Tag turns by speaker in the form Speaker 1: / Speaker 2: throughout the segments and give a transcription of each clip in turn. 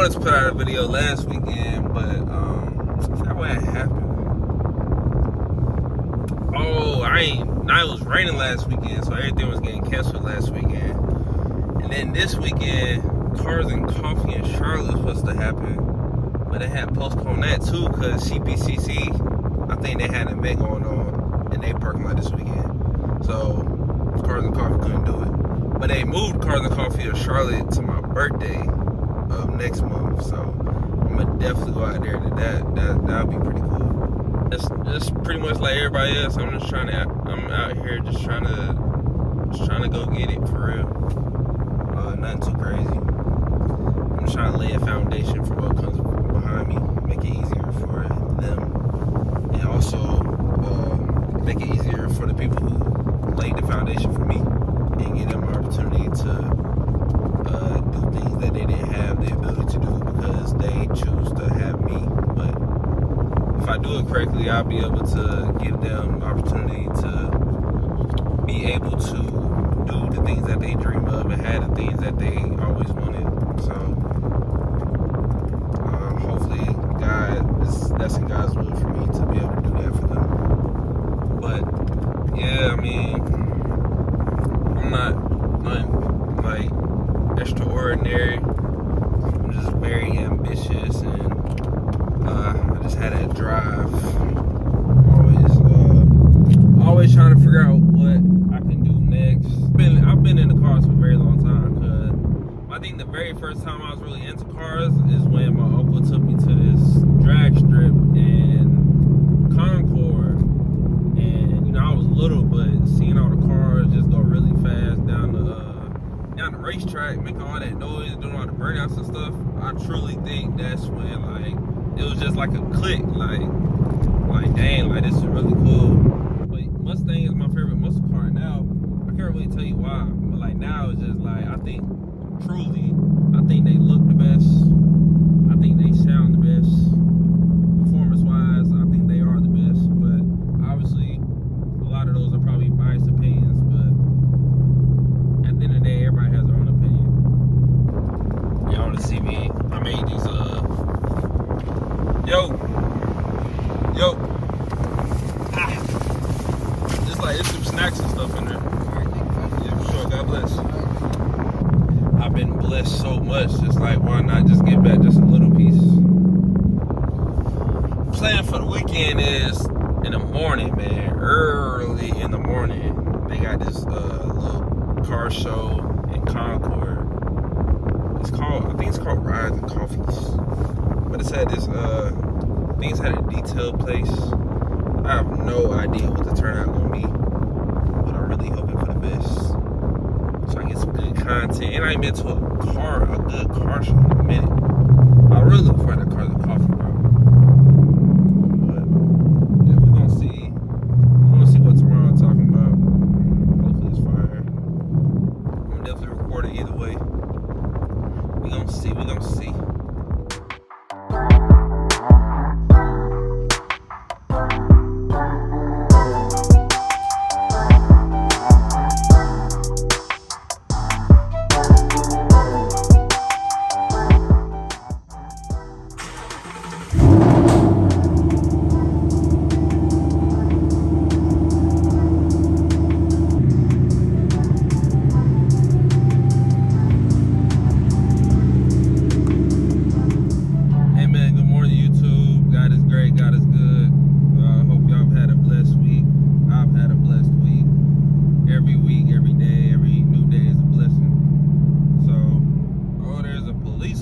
Speaker 1: wanted to put out a video last weekend, but I forgot what happened. It was raining last weekend, so everything was getting canceled last weekend. And then this weekend, Cars and Coffee in Charlotte was supposed to happen, but they had postponed that too because CPCC, I think they had an event going on in their parking lot this weekend. So Cars and Coffee couldn't do it. But they moved Cars and Coffee of Charlotte to my birthday of next month. So I'm gonna definitely go out there to that'll be pretty cool. It's pretty much like everybody else. I'm out here just trying to go get it for real. Nothing too crazy. I'm just trying to lay a foundation for what comes behind me, make it easier for them, and also make it easier for the people who laid the foundation for me, and give them an opportunity to do things that they didn't have the ability to do because they choose to have me. But if I do it correctly, I'll be able to give them opportunity to be able to do the things that they dream of and have the things that they always wanted. So hopefully that's in God's will for me to be able to do that for them. But yeah, I mean, I'm not nothing like extraordinary. I'm just very ambitious, and I just had that drive. Always trying to figure out what I can do next. I've been into cars for a very long time, because I think the very first time I was really into cars is when my uncle took me to this drag strip in Concord, and I was little, but seeing all the cars just go really fast down the racetrack, making all that noise, doing all the burnouts and stuff, I truly think that's when it was just like a click, like dang, like this is really cool. But Mustang is my favorite muscle car now. I can't really tell you why, but now it's just I think they look the best. I think they sound the best. Performance wise, I think they are the best. But obviously, a lot of those are probably biased opinions. But at the end of the day, everybody has their own opinion. Y'all want to see me? I made these there's some snacks and stuff in there. Yeah, for sure. God bless. I've been blessed so much. Just why not just give back just a little piece? Plan for the weekend is in the morning, man. Early in the morning, they got this little car show in Concord. I think it's called Rides and Coffees. But it's at this things had a detailed place. I have no idea what the turnout gonna be, but I'm really hoping for the best, so I get some good content. And I ain't been to a good car show in a minute. I really look forward to Cars and Coffee, bro. But yeah, we're gonna see what tomorrow I'm talking about. Hopefully it's fire. I'm gonna definitely record it either way. We're gonna see.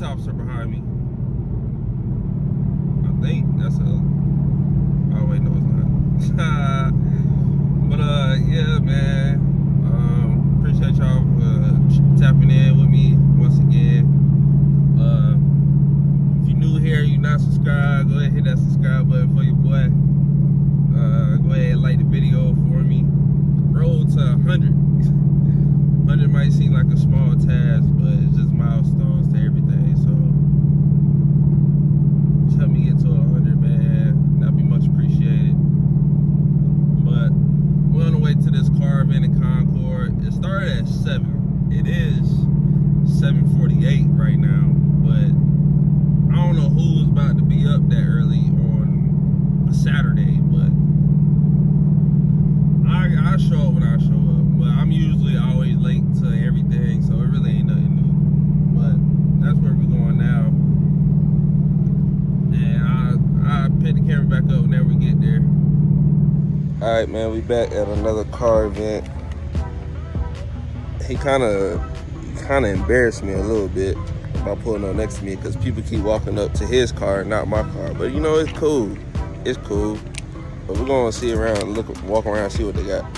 Speaker 1: Officer behind me. I think that's oh wait, no it's not. But yeah, man, appreciate y'all tapping in with me once again. If you're new here, you're not subscribed, go ahead and hit that subscribe button for your boy. Go ahead and like the video for me. Road to 100. 100 might seem like a small task, but it's just milestones to everything. So just help me get to 100, man. That'd be much appreciated. But we're on the way to this car event in Concord. It started at 7. It is 7:48. Alright, man, we back at another car event. He kind of embarrassed me a little bit by pulling up next to me because people keep walking up to his car, not my car. But you know, it's cool. It's cool. But we're gonna see around, walk around, see what they got.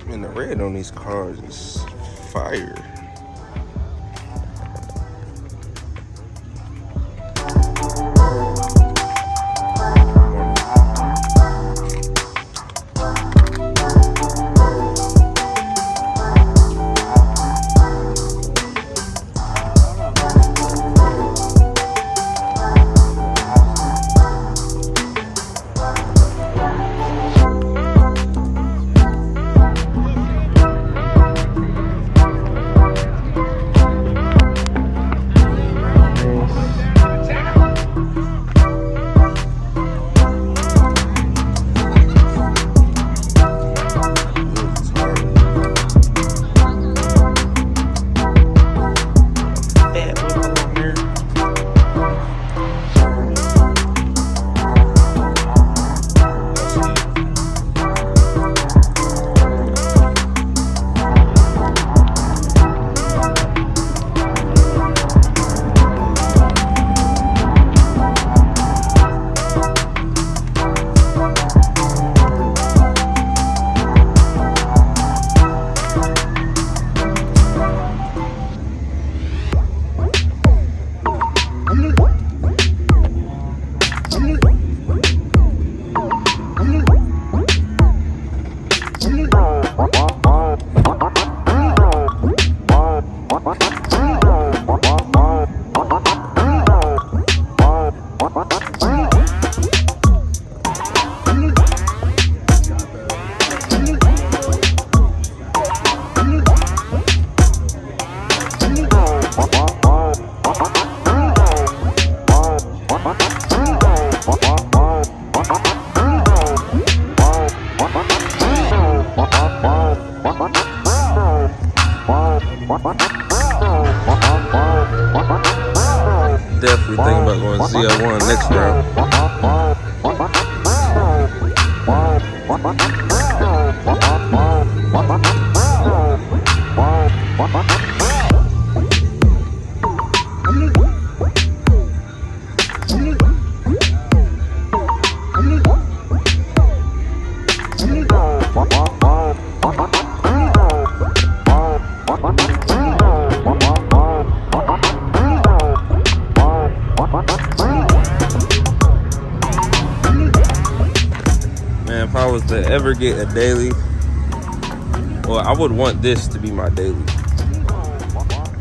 Speaker 1: And the red on these cars is fire. Definitely thinking about going to ZL1 next round. Man, if I was to ever get a daily, well, I would want this to be my daily.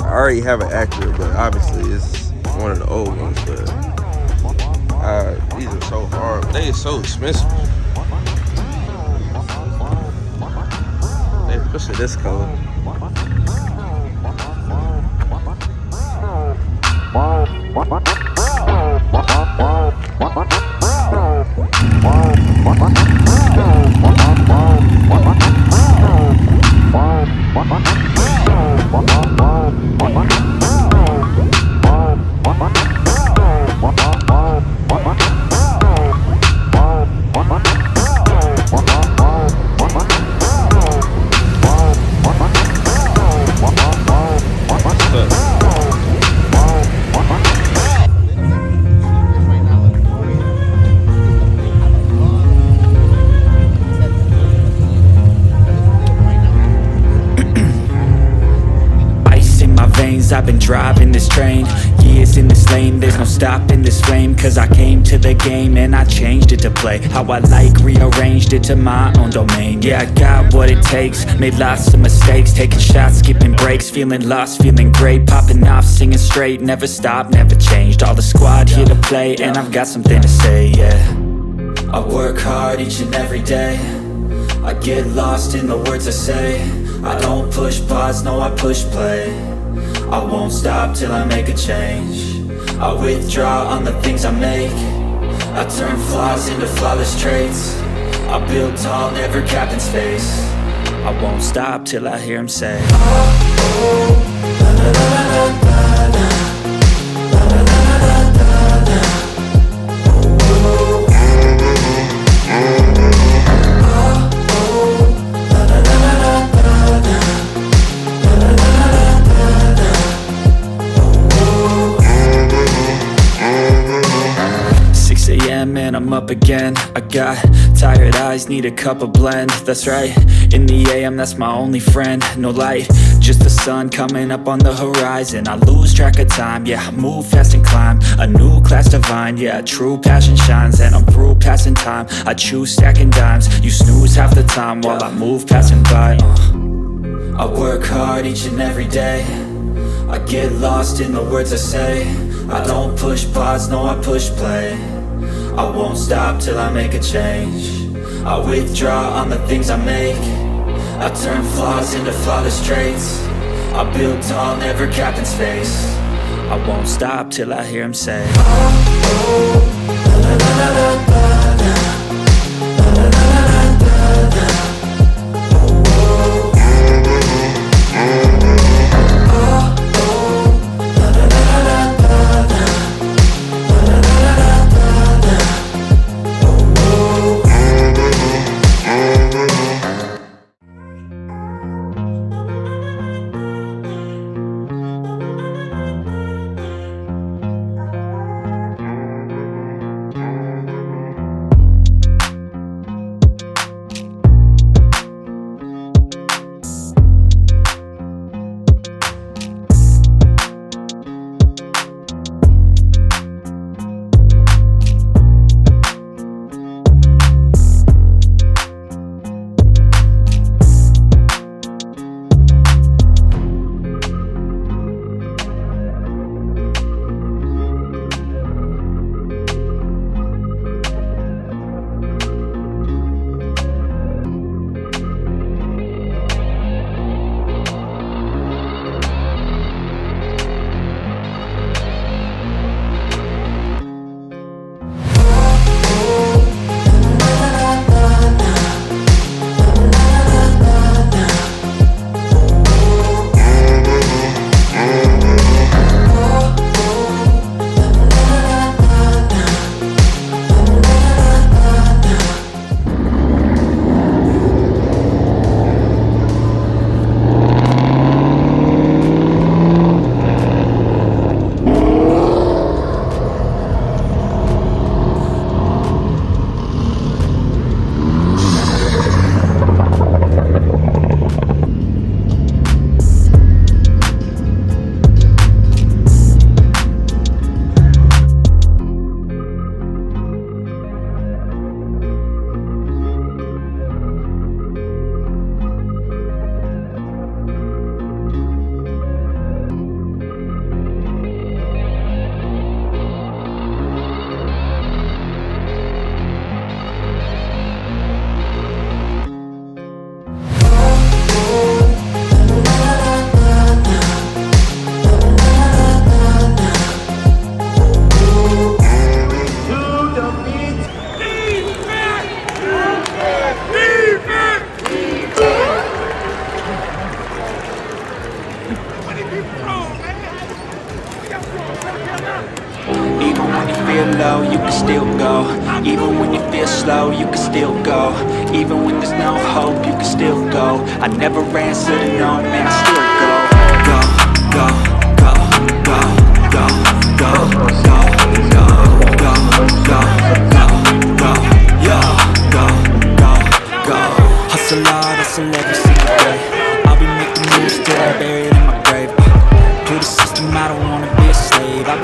Speaker 1: I already have an Acura, but obviously it's one of the old ones. But these are so hard. They are so expensive. Especially this color.
Speaker 2: I've been driving this train, years in this lane, there's no stopping this flame. Cause I came to the game and I changed it to play how I like, rearranged it to my own domain. Yeah, I got what it takes, made lots of mistakes, taking shots, skipping breaks, feeling lost, feeling great, popping off, singing straight, never stopped, never changed. All the squad here to play, and I've got something to say, yeah. I work hard each and every day, I get lost in the words I say. I don't push pause, no I push play. I won't stop till I make a change. I withdraw on the things I make. I turn flaws into flawless traits. I build tall, never capped in space. I won't stop till I hear him say, oh, oh, la, la, la, la, la, la. And I'm up again. I got tired eyes, need a cup of blend. That's right, in the AM, that's my only friend. No light, just the sun coming up on the horizon. I lose track of time, yeah, I move fast and climb a new class divine, yeah, true passion shines. And I'm through passing time, I choose stacking dimes. You snooze half the time while I move passing by. I work hard each and every day, I get lost in the words I say. I don't push pause, no I push play. I won't stop till I make a change. I withdraw on the things I make. I turn flaws into flawless traits. I build tall, never capped in space. I won't stop till I hear him say, oh, oh, la, la, la, la, la, la, la, la, la, la, la, la.
Speaker 3: Even when you feel low, you can still go. Even when you feel slow, you can still go. Even when there's no hope, you can still go. I never answer to no, man, I still go. Go, go, go, go, go, go, go, go, go, go, go, go, yo, go, go, go. Hustle hard, hustle every single day. I'll be making moves till I'm buried in my grave. To the system, I don't wanna be a slave. I've